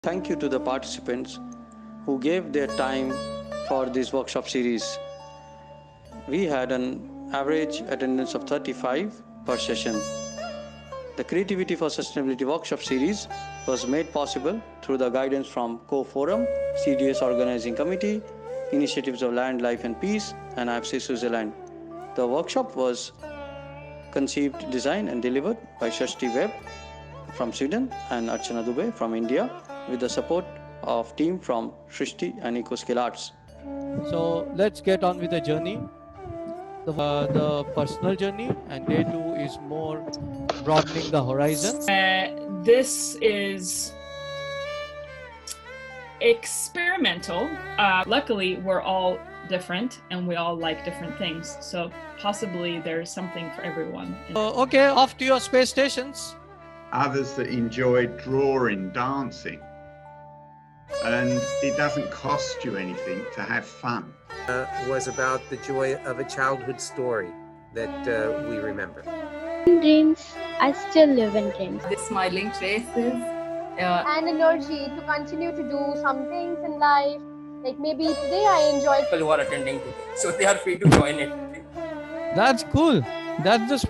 Thank you to the participants who gave their time for this workshop series. We had an average attendance of 35 per session. The Creativity for Sustainability workshop series was made possible through the guidance from Co-Forum, CDES Organizing Committee, Initiatives of Land, Life and Peace, and IFC Switzerland. The workshop was conceived, designed and delivered by Shashti Webb from Sweden and Archana Dubey from India, with the support of team from Shrishti and Ecoskillarts. So let's get on with the journey, the personal journey, and day 2 is more broadening the horizon. This is experimental. Luckily, we're all different and we all like different things. So possibly there's something for everyone. Okay, off to your space stations. Others that enjoy drawing, dancing. And it doesn't cost you anything to have fun. Was about the joy of a childhood story that we remember. In dreams, I still live in dreams. The smiling faces. And energy to continue to do some things in life. Like maybe today I enjoyed. People who are attending today, so they are free to join it. That's cool. That's just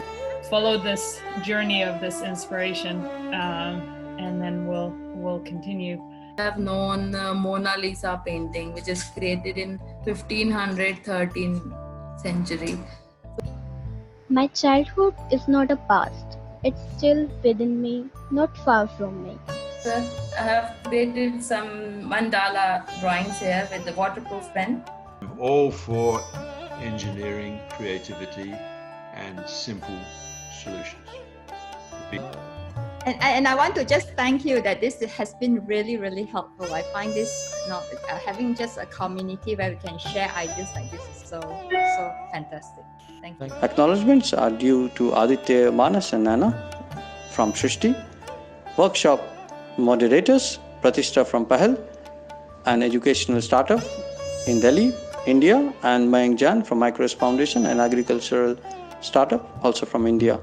Follow this journey of this inspiration, and then we'll continue. I have known Mona Lisa painting, which is created in 1513 century. My childhood is not a past. It's still within me, not far from me. So I have created some mandala drawings here with the waterproof pen. I'm all for engineering, creativity, and simple solutions. And I want to just thank you that this has been really helpful. I find this having just a community where we can share ideas like this is so fantastic. Thank you. Acknowledgements are due to Aditya, Manas and Nana from Shrishti, workshop moderators Pratishtha from Pahel, an educational startup in Delhi, India, and Mayank Jan from Micros Foundation, an agricultural startup also from India.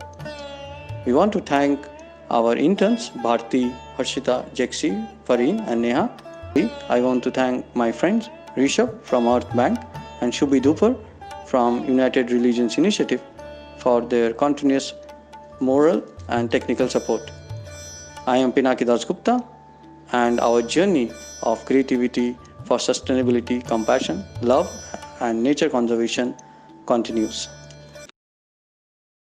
We want to thank our interns Bharti, Harshita, Jexi, Fareen and Neha. I want to thank my friends Rishabh from Earth Bank and Shubhi Dupar from United Religions Initiative for their continuous moral and technical support. I am Pinaki Gupta, and our journey of creativity for sustainability, compassion, love and nature conservation continues.